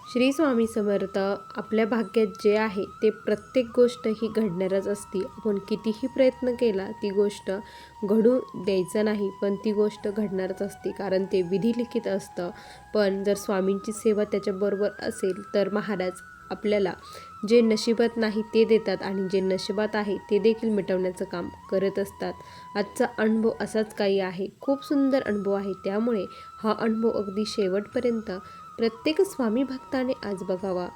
श्री स्वामी समर्थ. आपल्या भाग्यात जे आहे ते प्रत्येक गोष्ट ही घडणारच असती. आपण कितीही प्रयत्न केला ती गोष्ट घडू द्यायचं नाही, पण ती गोष्ट घडणारच असते, कारण ते विधिलिखित असतं. पण जर स्वामींची सेवा त्याच्याबरोबर असेल तर महाराज आपल्याला जे नशिबात नाही ते देतात आणि जे नशिबात आहे ते देखील मिटवण्याचं काम करत असतात. आजचा अनुभव असाच काही आहे, खूप सुंदर अनुभव आहे. त्यामुळे हा अनुभव अगदी शेवटपर्यंत प्रत्येक स्वामी भक्ताने आज बघावा.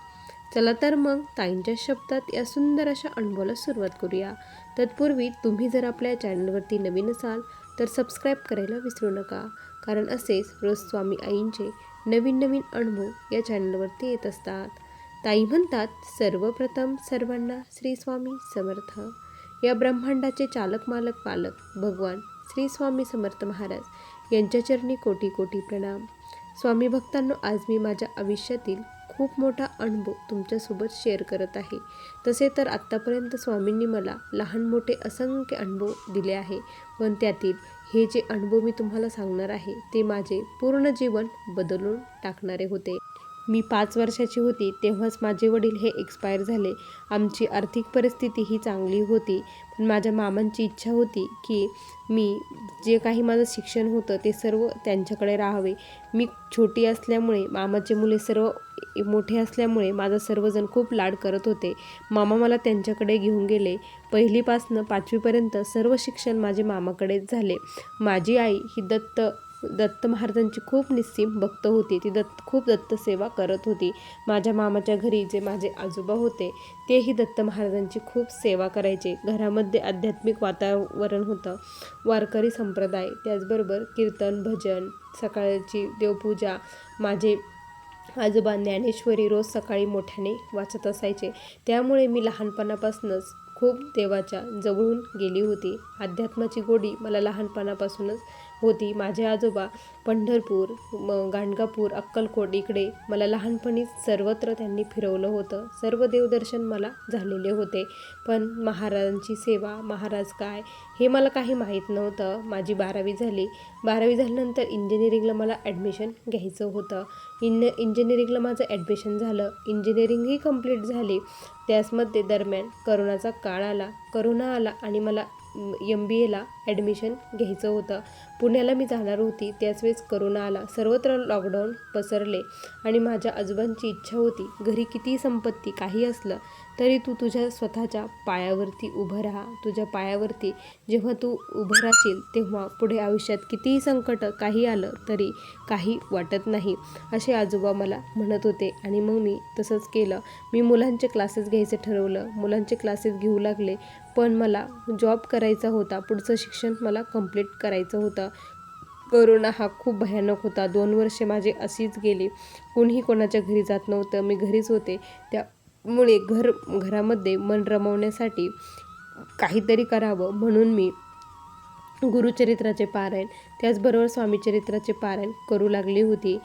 चला तर मग ताईंच्या शब्दात या सुंदर अशा अनुभवाला सुरुवात करूया. तत्पूर्वी तुम्ही जर आपल्या चॅनलवरती नवीन असाल तर सबस्क्राईब करायला विसरू नका, कारण असेच रोज स्वामी आईंचे नवीन नवीन अनुभव या चॅनलवरती येत असतात. ताई म्हणतात, सर्वप्रथम सर्वांना श्री स्वामी समर्थ. या ब्रह्मांडाचे चालक मालक पालक भगवान श्री स्वामी समर्थ महाराज यांच्या चरणी कोटी कोटी प्रणाम. स्वामी भक्तांनो, आज मी माझ्या आयुष्यातील खूप मोठा अनुभव तुमच्यासोबत शेअर करत आहे. तसे तर आत्तापर्यंत स्वामींनी मला लहान मोठे असंख्य अनुभव दिले आहे, पण त्यातील हे जे अनुभव मी तुम्हाला सांगणार आहे ते माझे पूर्ण जीवन बदलून टाकणारे होते. मी 5 वर्षाची होती तेव्हाच माझे वडील हे एक्सपायर झाले. आमची आर्थिक परिस्थिती ही चांगली होती, पण माझ्या मामांची इच्छा होती की मी जे काही माझं शिक्षण होतं ते सर्व त्यांच्याकडे राहावे. मी छोटी असल्यामुळे मामाचे मुले सर्व मोठे असल्यामुळे माझा सर्वजण खूप लाड करत होते. मामा मला त्यांच्याकडे घेऊन गेले. 1लीपासनं 5वीपर्यंत सर्व शिक्षण माझे मामाकडेच झाले. माझी आई ही दत्त महाराजांची खूप निस्सीम भक्त होती. ती खूप दत्त सेवा करत होती. माझ्या मामाच्या घरी जे माझे आजोबा होते तेही दत्त महाराजांची खूप सेवा करायचे. घरामध्ये आध्यात्मिक वातावरण होतं. वारकरी संप्रदाय, त्याचबरोबर कीर्तन भजन, सकाळची देवपूजा. माझे आजोबा ज्ञानेश्वरी रोज सकाळी मोठ्याने वाचत असायचे. त्यामुळे मी लहानपणापासूनच खूप देवाच्या जवळून गेली होती. अध्यात्माची गोडी मला लहानपणापासूनच होती. माझे आजोबा पंढरपूर, गाणगापूर, अक्कलकोट इकडे मला लहानपणी सर्वत्र त्यांनी फिरवलं होतं. सर्व देवदर्शन मला झालेले होते. पण महाराजांची सेवा, महाराज काय हे मला काही माहीत नव्हतं. माझी 12वी झाली. 12वी झाल्यानंतर इंजिनिअरिंगला मला ॲडमिशन घ्यायचं होतं. इंजिनिअरिंगला माझं ॲडमिशन झालं. इंजिनिअरिंगही कंप्लीट झाली. त्याचमध्ये दरम्यान करोनाचा काळ आला. करोना आला आणि मला MBAला ॲडमिशन घ्यायचं होतं. पुण्याला मी जाणार होती. त्याच वेळेस करोना आला. सर्वत्र लॉकडाऊन पसरले आणि माझ्या आजोबांची इच्छा होती, घरी कितीही संपत्ती काही असलं तरी तू तुझ्या स्वतःच्या पायावरती उभं राहा. तुझ्या पायावरती जेव्हा तू उभं राहशील तेव्हा पुढे आयुष्यात कितीही संकट काही आलं तरी काही वाटत नाही, असे आजोबा मला म्हणत होते. आणि मग मी तसंच केलं. मी मुलांचे क्लासेस घ्यायचं ठरवलं. मुलांचे क्लासेस घेऊ लागले. पण मला जॉब करायचा होता. पुढचं शिक्षण मला कंप्लीट करायचं होतं. करोना हा खूप भयानक होता. 2 वर्षे माझी अशीच गेली. कोणीही कोणाच्या घरी जात नव्हतं. मी घरीच होते. त्यामुळे घरामध्ये मन रमवण्यासाठी काहीतरी करावं म्हणून मी गुरुचरित्राचे पारायण, त्याचबरोबर स्वामीचरित्राचे पारायण करू लागली होती.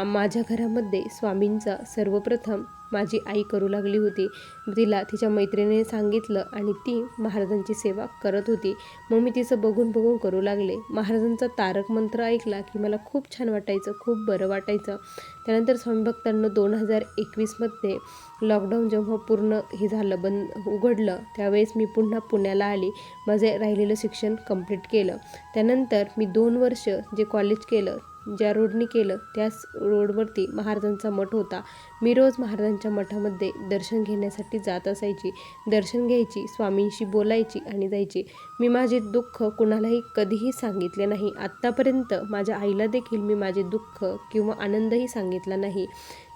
माझ्या घरामध्ये स्वामींचा सर्वप्रथम माझी आई करू लागली होती. तिला तिच्या मैत्रिणीने सांगितलं आणि ती महाराजांची सेवा करत होती. मग मी तिचं बघून बघून करू लागले. महाराजांचा तारक मंत्र ऐकला की मला खूप छान वाटायचं, खूप बरं वाटायचं. त्यानंतर स्वामी भक्तांना 2021मध्ये लॉकडाऊन जेव्हा पूर्ण हे झालं, उघडलं, त्यावेळेस मी पुन्हा पुण्याला आली. माझे राहिलेलं शिक्षण कंप्लीट केलं. त्यानंतर मी 2 वर्ष जे कॉलेज केलं, ज्या रोडनी केलं त्याच रोडवरती महाराजांचा मठ होता. मी रोज महाराजांच्या मठामध्ये दर्शन घेण्यासाठी जात असायची. दर्शन घ्यायची, स्वामींशी बोलायची आणि जायची. मी माझे दुःख कुणालाही कधीही सांगितले नाही. आत्तापर्यंत माझ्या आईला देखील मी माझे दुःख किंवा आनंदही सांगितला नाही.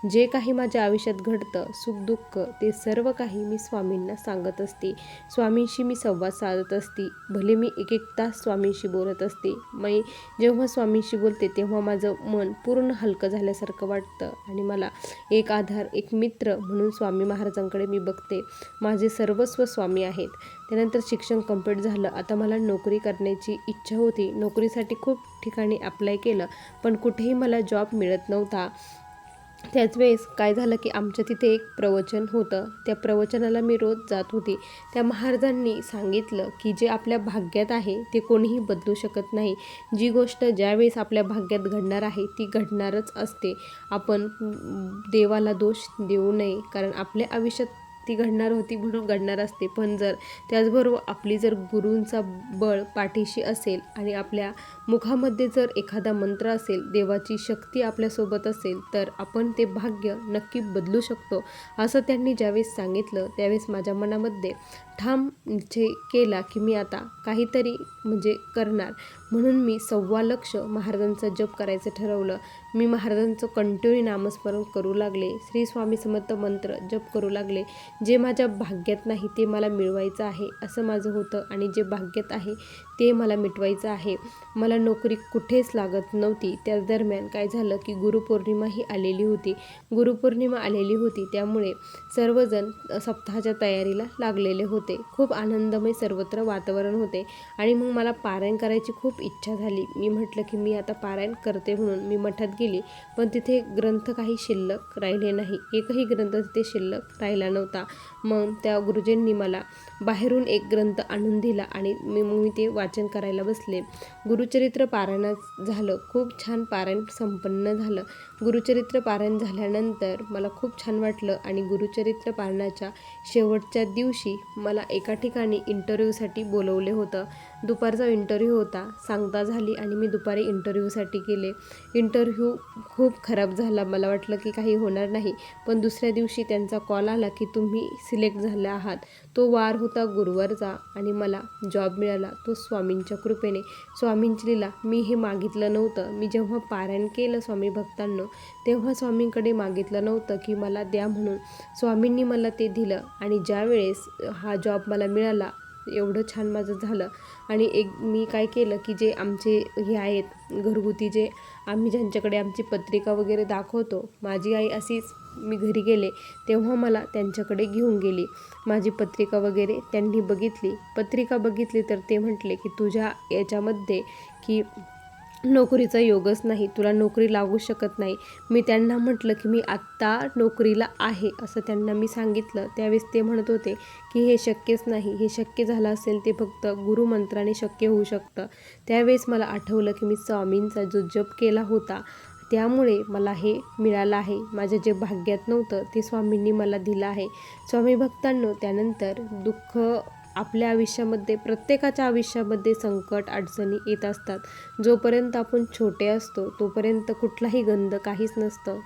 जे काही माझ्या आयुष्यात घडतं, सुखदुःख, ते सर्व काही मी स्वामींना सांगत असते. स्वामींशी मी संवाद साधत असते. भले मी 1-1 तास स्वामींशी बोलत असते. मी जेव्हा स्वामींशी बोलते तेव्हा माझं मन पूर्ण हलकं झाल्यासारखं वाटतं आणि मला एक आधार, एक मित्र म्हणून स्वामी महाराजांकडे मी बघते. माझे सर्वस्व स्वामी आहेत. त्यानंतर शिक्षण कंप्लीट झालं. आता मला नोकरी करण्याची इच्छा होती. नोकरीसाठी खूप ठिकाणी अप्लाय केलं, पण कुठेही मला जॉब मिळत नव्हता. त्याच वेळेस काय झालं की आमच्या तिथे एक प्रवचन होतं. त्या प्रवचनाला मी रोज जात होती. त्या महाराजांनी सांगितलं की जे आपल्या भाग्यात आहे ते कोणीही बदलू शकत नाही. जी गोष्ट ज्यावेळेस आपल्या भाग्यात घडणार आहे ती घडणारच असते. आपण देवाला दोष देऊ नये, कारण आपल्या आयुष्यात ती घडणार होती म्हणून घडणार असते. पण त्याचबरोबर आपली जर गुरूंचा बळ पाठीशी असेल आणि आपल्या मुखामध्ये जर एखादा मंत्र असेल, देवाची शक्ती आपल्यासोबत असेल, तर आपण ते भाग्य नक्की बदलू शकतो. असं त्यांनी ज्यावेळेस सांगितलं त्यावेळेस माझ्या मनामध्ये ठाम निश्चय केला की मी आता काहीतरी करणार. म्हणून मी 1.25 लक्ष महाराजांचा जप करायचं ठरवलं. मी महाराजांचं कंटिन्यू नामस्मरण करू लागले. श्री स्वामी समर्थ मंत्र जप करू लागले. जे माझ्या भाग्यात नाही ते मला मिळवायचं आहे असं माझं होतं, आणि जे भाग्यात आहे ते मला मिटवायचं आहे. मला नोकरी कुठेच लागत नव्हती. त्याच दरम्यान काय झालं की गुरुपौर्णिमाही आलेली होती. गुरुपौर्णिमा आलेली होती त्यामुळे सर्वजण सप्ताहाच्या तयारीला लागलेले होते. खूप आनंदमय सर्वत्र वातावरण होते आणि मग मला पारायण करायची खूप इच्छा झाली. मी म्हटलं की मी आता पारायण करते म्हणून मी मठात गेली, पण तिथे ग्रंथ काही शिल्लक राहिले नाही. एकही ग्रंथ तिथे शिल्लक राहिला नव्हता. मग त्या गुरुजींनी मला बाहेरून एक ग्रंथ आणून दिला आणि मी ते वाचन करायला बसले. गुरुचरित्र पारायण झालं. खूप छान पारायण संपन्न झालं. गुरुचरित्र पारायण झाल्यानंतर मला खूप छान वाटलं आणि गुरुचरित्र पारायणाच्या शेवटच्या दिवशी मला एका ठिकाणी इंटरव्ह्यूसाठी बोलवले होतं. दुपारचा इंटरव्ह्यू होता. सांगता झाली आणि मी दुपारी इंटरव्ह्यूसाठी गेले. इंटरव्ह्यू खूप खराब झाला. मला वाटलं की काही होणार नाही, पण दुसऱ्या दिवशी त्यांचा कॉल आला की तुम्ही सिलेक्ट झाले आहात. तो वार होता गुरुवारचा आणि मला जॉब मिळाला. तो स्वामींच्या कृपेने, स्वामींची लीला. मी हे मागितलं नव्हतं. मी जेव्हा पारायण केलं स्वामी भक्तांनो, तेव्हा स्वामींकडे मागितलं नव्हतं की मला द्या म्हणून. स्वामींनी मला ते दिलं आणि ज्यावेळेस हा जॉब मला मिळाला, एवढं छान माझं झालं. आणि मी काय केलं की जे आमचे हे आहेत घरगुती, जे आम्ही ज्यांच्याकडे आमची पत्रिका वगैरे दाखवतो, माझी आई अशीच, मी घरी गेले तेव्हा मला त्यांच्याकडे घेऊन गेली. माझी पत्रिका वगैरे त्यांनी बघितली. पत्रिका बघितली तर ते म्हटले की तुझ्या याच्यामध्ये की नोकरीचा योगच नाही, तुला नोकरी लागू शकत नाही. मी त्यांना म्हटलं की मी आत्ता नोकरीला आहे असं त्यांना मी सांगितलं. त्यावेळेस ते म्हणत होते की हे शक्यच नाही. हे शक्य झालं असेल ते फक्त गुरुमंत्राने शक्य होऊ शकतं. त्यावेळेस मला आठवलं की मी स्वामींचा जो जप केला होता त्यामुळे मला हे मिळालं आहे. माझ्या जे भाग्यात नव्हतं ते स्वामींनी मला दिलं आहे. स्वामी भक्तांनो, त्यानंतर दुःख आपल्या आयुष्यामध्ये, प्रत्येकाच्या आयुष्यामध्ये संकट अडचणी येत असतात. जोपर्यंत आपण छोटे असतो तोपर्यंत कुठलाही गंध काहीच नसतं.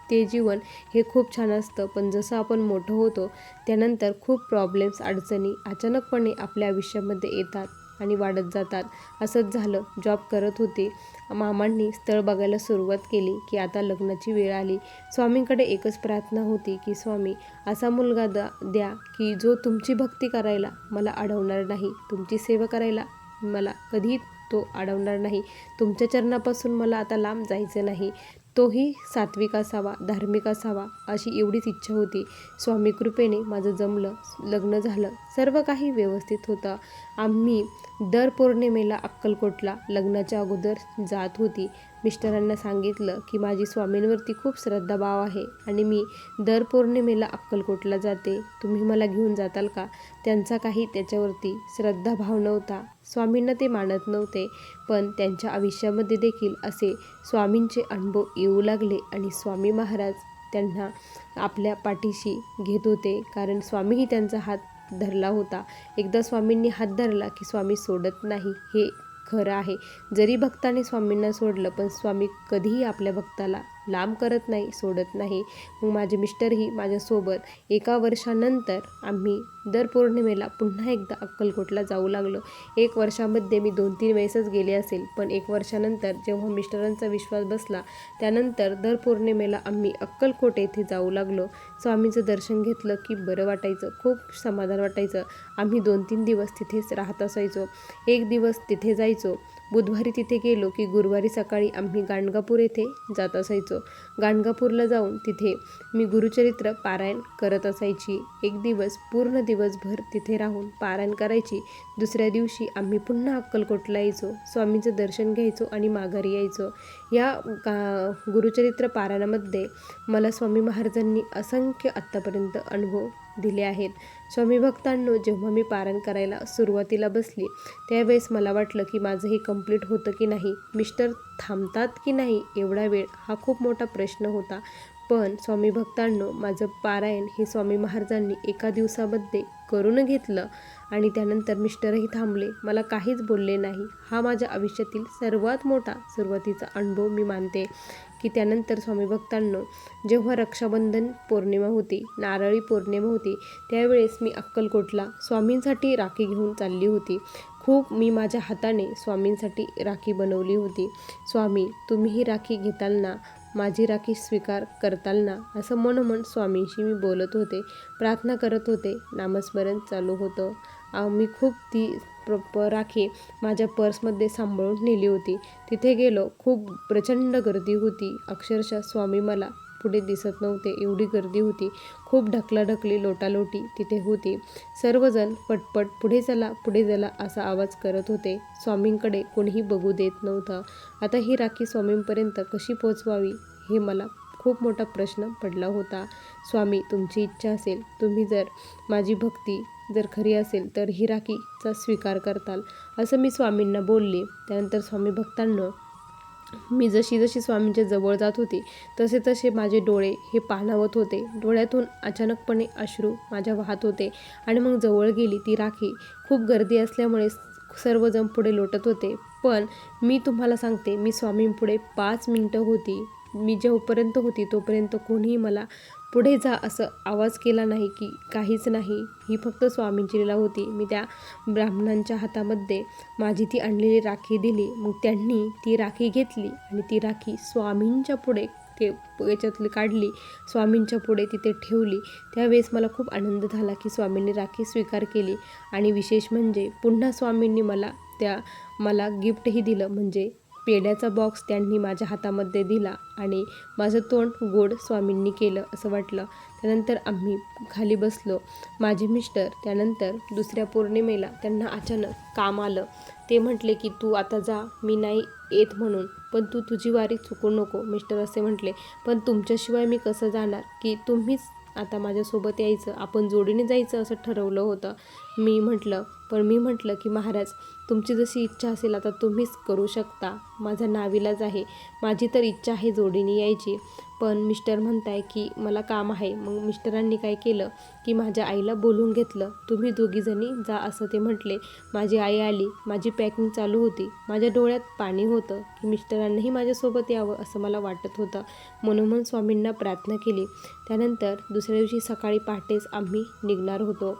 ते जीवन हे खूप छान असतं. पण जसं आपण मोठं होतो त्यानंतर खूप प्रॉब्लेम्स, अडचणी अचानकपणे आपल्या आयुष्यामध्ये येतात आणि वाढत जातात. असंच झालं. जॉब करत होते. मामांनी स्थळ बघायला सुरुवात केली की आता लग्नाची वेळ आली. स्वामींकडे एकच प्रार्थना होती की स्वामी, असा मुलगा द्या की जो तुमची भक्ती करायला मला अडवणार नाही, तुमची सेवा करायला मला कधी तो अडवणार नाही. तुमच्या चरणापासून मला आता लांब जायचं नाही. तोही सात्विक असावा, धार्मिक असावा, अशी एवढीच इच्छा होती. स्वामी कृपेने माझं जमलं. लग्न झालं. सर्व काही व्यवस्थित होतं. आम्ही दर पौर्णिमेला अक्कलकोटला लग्नाच्या अगोदर जात होती. मिस्टरांना सांगितलं की माझी स्वामींवरती खूप श्रद्धाभाव आहे आणि मी दर पौर्णिमेला अक्कलकोटला जाते, तुम्ही मला घेऊन जाताल का? त्यांचा काही त्याच्यावरती श्रद्धाभाव नव्हता. स्वामींना ते मानत नव्हते. पण त्यांच्या आयुष्यामध्ये देखील असे स्वामींचे अनुभव येऊ लागले आणि स्वामी महाराज त्यांना आपल्या पाठीशी घेत होते, कारण स्वामीही त्यांचा हात धरला होता. एकदा स्वामींनी हात धरला की स्वामी सोडत नाही, हे खरं आहे. जरी भक्ताने स्वामींना सोडलं पण स्वामी कधीही आपल्या भक्ताला लांब करत नाही, सोडत नाही. मग माझे मिस्टरही माझ्यासोबत 1 वर्षानंतर आम्ही दर पौर्णिमेला पुन्हा एकदा अक्कलकोटला जाऊ लागलो. 1 वर्षामध्ये मी 2-3 वेळेसच गेले असेल, पण 1 वर्षानंतर जेव्हा मिस्टरांचा विश्वास बसला त्यानंतर दर पौर्णिमेला आम्ही अक्कलकोट येथे जाऊ लागलो. स्वामींचं दर्शन घेतलं की बरं वाटायचं, खूप समाधान वाटायचं. आम्ही 2-3 दिवस तिथेच राहत असायचो. 1 दिवस तिथे जायचो, बुधवारी तिथे गेलो की गुरुवारी सकाळी आम्ही गाणगापूर येथे जात असायचो. गाणगापूरला जाऊन तिथे मी गुरुचरित्र पारायण करत असायची. एक दिवस पूर्ण दिवसभर तिथे राहून पारायण करायची. दुसऱ्या दिवशी आम्ही पुन्हा अक्कलकोटला यायचो, स्वामींचं दर्शन घ्यायचो आणि माघारी यायचो. या गुरुचरित्र पारायणामध्ये मला स्वामी महाराजांनी असंख्य आत्तापर्यंत अनुभव दिले आहेत. स्वामी भक्तांनो, जेव्हा मी पारायण करायला सुरुवातीला बसली त्यावेळेस मला वाटलं की माझं हे कंप्लीट होतं की नाही, मिस्टर थांबतात की नाही एवढा वेळ, हा खूप मोठा प्रश्न होता. पण स्वामी भक्तांनो, माझं पारायण हे स्वामी महाराजांनी एका दिवसामध्ये करून घेतलं आणि त्यानंतर मिस्टरही थांबले, मला काहीच बोलले नाही. हा माझ्या आयुष्यातील सर्वात मोठा सुरुवातीचा अनुभव मी मानते. की त्यानंतर स्वामी भक्तांनो, जेव्हा रक्षाबंधन पौर्णिमा होती, नारळी पौर्णिमा होती, त्यावेळेस मी अक्कलकोटला स्वामींसाठी राखी घेऊन चालली होती. मी माझ्या हाताने स्वामींसाठी राखी बनवली होती. स्वामी, तुम्ही ही राखी घेताल ना, माझी राखी स्वीकार करताल ना, असं मनोमन स्वामींशी मी बोलत होते, प्रार्थना करत होते, नामस्मरण चालू होतं. मी खूप ती राखी माझ्या पर्समध्ये सांभाळून नेली होती. तिथे गेलो, खूप प्रचंड गर्दी होती. अक्षरशः स्वामी मला पुढे दिसत नव्हते, एवढी गर्दी होती. खूप ढकलाढकली, लोटालोटी तिथे होती. सर्वजण पटपट पुढे चला, पुढे चला असा आवाज करत होते. स्वामींकडे कोणीही बघू देत नव्हतं. आता ही राखी स्वामींपर्यंत कशी पोचवावी हे मला खूप मोठा प्रश्न पडला होता. स्वामी, तुमची इच्छा असेल, तुम्ही जर माझी भक्ती जर खरी असेल तर ही राखीचा स्वीकार करताल, असं मी स्वामींना बोलले. त्यानंतर स्वामी भक्तांनो, मी जशी जशी स्वामींच्या जवळ जात होती तसे तसे माझे डोळे हे पाणावत होते. डोळ्यातून अचानकपणे अश्रू माझ्या वाहत होते आणि मग जवळ गेली ती राखी. खूप गर्दी असल्यामुळे सर्वजण पुढे लोटत होते, पण मी तुम्हाला सांगते, मी स्वामींपुढे 5 मिनटं होती. मी जोपर्यंत होती तोपर्यंत कोणीही मला पुढे जा असं आवाज केला नाही, की काहीच नाही. ही फक्त स्वामींची लीला होती. मी त्या ब्राह्मणांच्या हातामध्ये माझी ती आणलेली राखी दिली. मग त्यांनी ती राखी घेतली आणि ती राखी स्वामींच्या पुढे ते याच्यातली काढली, स्वामींच्या पुढे तिथे ठेवली. त्यावेळेस मला खूप आनंद झाला की स्वामींनी राखी स्वीकार केली. आणि विशेष म्हणजे पुन्हा स्वामींनी मला गिफ्टही दिलं, म्हणजे पेढ्याचा बॉक्स त्यांनी माझ्या हातामध्ये दिला आणि माझं तोंड गोड स्वामींनी केलं असं वाटलं. त्यानंतर आम्ही खाली बसलो. माझे मिस्टर त्यानंतर दुसऱ्या पौर्णिमेला त्यांना अचानक काम आलं. ते म्हटले की तू आता जा, मी नाही येत म्हणून, पण तू तुझी वारी चुकू नको. मिस्टर असे म्हटले, पण तुमच्याशिवाय मी कसं जाणार, की तुम्हीच आता माझ्यासोबत यायचं, आपण जोडीने जायचं असं ठरवलं होतं. मी म्हटलं की महाराज, तुमची जशी इच्छा असेल आता तुम्हीच करू शकता, माझा नाविलाज आहे, माझी तर इच्छा आहे जोडीने यायची, पण मिस्टर म्हणताय की मला काम आहे. मग मिस्टरांनी काय केलं की माझ्या आईला बोलवून घेतलं, तुम्ही दोघीजणी जा असं ते म्हटले. माझी आई आली, माझी पॅकिंग चालू होती, माझ्या डोळ्यात पाणी होतं की मिस्टरांनाही माझ्यासोबत यावं असं मला वाटत होतं. मनोमन स्वामींना प्रार्थना केली. त्यानंतर दुसऱ्या दिवशी सकाळी पहाटेच आम्ही निघणार होतो.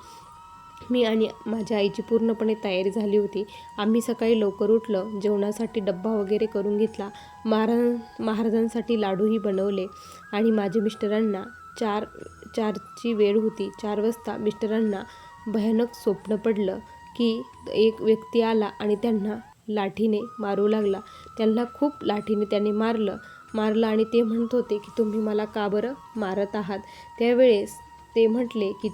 मी आणि माझ्या आईची पूर्णपणे तयारी झाली होती. आम्ही सकाळी लवकर उठलं, जेवणासाठी डब्बा वगैरे करून घेतला, महाराजांसाठी लाडूही बनवले आणि माझ्या मिस्टरांना 4ची वेळ होती. 4 वाजता मिस्टरांना भयानक स्वप्न पडलं की एक व्यक्ती आला आणि त्यांना लाठीने मारू लागला. त्यांना खूप लाठीने त्याने मारलं आणि ते म्हणत होते की तुम्ही मला का बरं मारत आहात. त्यावेळेस ते म्हटले की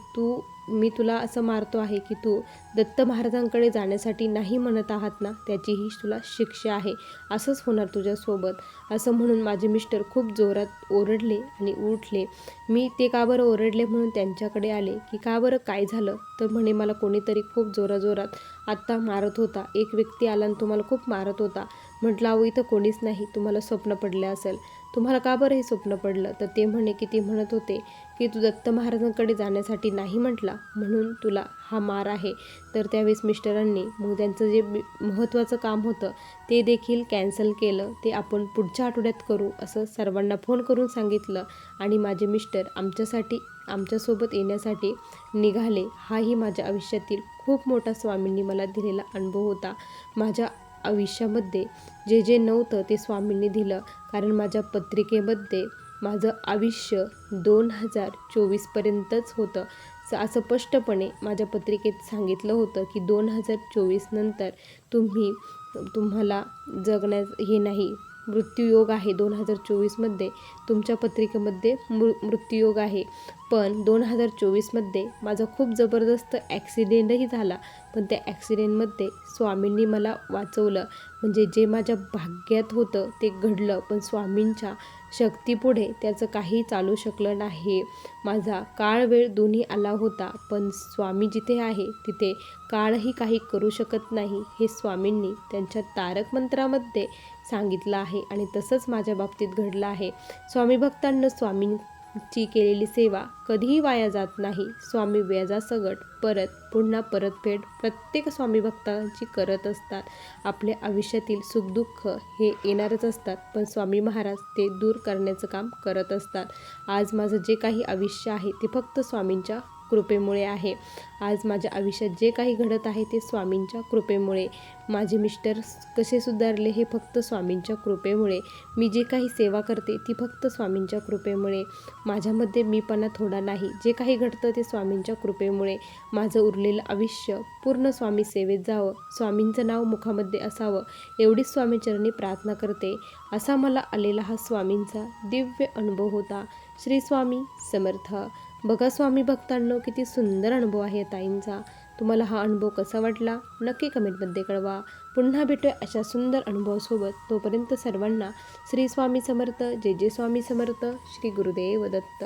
मी तुला असं मारतो आहे की तू दत्त महाराजांकडे जाण्यासाठी नाही म्हणत आहात ना, त्याचीही तुला शिक्षा आहे, असंच होणार तुझ्यासोबत. असं म्हणून माझे मिस्टर खूप जोरात ओरडले आणि उठले. मी ते का बरं ओरडले म्हणून त्यांच्याकडे आले की का बरं काय झालं, तर म्हणे मला कोणीतरी खूप जोराजोरात आत्ता मारत होता, एक व्यक्ती आला आणि तुम्हाला खूप मारत होता. म्हटलं अहो इथं कोणीच नाही, तुम्हाला स्वप्न पडले असेल. तुम्हाला का बरं हे स्वप्न पडलं, तर ते म्हणत होते की तू दत्त महाराजांकडे जाण्यासाठी नाही म्हटला म्हणून तुला हा मार आहे. तर त्यावेळेस मिस्टरांनी मग त्यांचं जे महत्त्वाचं काम होतं ते देखील कॅन्सल केलं. ते आपण पुढच्या आठवड्यात करू असं सर्वांना फोन करून सांगितलं आणि माझे मिस्टर आमच्यासोबत येण्यासाठी निघाले. हाही माझ्या आयुष्यातील खूप मोठा स्वामींनी मला दिलेला अनुभव होता. माझ्या आयुष्यामध्ये जे नव्हतं ते स्वामींनी दिलं, कारण माझ्या पत्रिकेमध्ये माझं आयुष्य 2024पर्यंतच होतं. असं स्पष्टपणे माझ्या पत्रिकेत सांगितलं होतं की 2024 नंतर तुम्ही तुम्हाला जगण्यास हे नाही, मृत्यूयोग आहे 2024मध्ये तुमच्या पत्रिकेमध्ये मृत्यूयोग आहे. पण 2024मध्ये माझा खूप जबरदस्त ॲक्सिडेंटही झाला, पण त्या ॲक्सिडेंटमध्ये स्वामींनी मला वाचवलं. म्हणजे जे माझ्या भाग्यात होतं ते घडलं, पण स्वामींच्या शक्तीपुढे त्याचं काही चालू शकलं नाही. माझा काळ वेळ दोन्ही आला होता, पण स्वामी जिथे आहे तिथे काळही काही करू शकत नाही, हे स्वामींनी त्यांच्या तारक मंत्रामध्ये सांगितलं आहे. आणि तसंच माझ्या बाबतीत घडलं आहे. स्वामी भक्तांना स्वामींची केलेली सेवा कधीही वाया जात नाही. स्वामी व्याजासकट पुन्हा परतफेड प्रत्येक स्वामी भक्तांची करत असतात. आपल्या आयुष्यातील सुखदुःख हे येणारच असतात, पण स्वामी महाराज ते दूर करण्याचं काम करत असतात. आज माझं जे काही आयुष्य आहे ते फक्त स्वामींच्या कृपेमुळे आहे. आज माझ्या आयुष्यात जे काही घडत आहे ते स्वामींच्या कृपेमुळे. माझे मिस्टर कसे सुधारले हे फक्त स्वामींच्या कृपेमुळे. मी जे काही सेवा करते ती फक्त स्वामींच्या कृपेमुळे. माझ्यामध्ये मीपणा थोडा नाही. जे काही घडतं ते स्वामींच्या कृपेमुळे. माझं उरलेलं आयुष्य पूर्ण स्वामी सेवेत जावं, स्वामींचं नाव मुखामध्ये असावं, एवढीच स्वामीचरणी प्रार्थना करते. असा मला आलेला हा स्वामींचा दिव्य अनुभव होता. श्री स्वामी समर्थ. बघा स्वामी भक्तांनो, किती सुंदर अनुभव आहे ताईंचा. तुम्हाला हा अनुभव कसा वाटला नक्की कमेंटमध्ये कळवा. पुन्हा भेटूया अशा सुंदर अनुभवासोबत. तोपर्यंत सर्वांना श्री स्वामी समर्थ. जय जय स्वामी समर्थ. श्री गुरुदेव दत्त.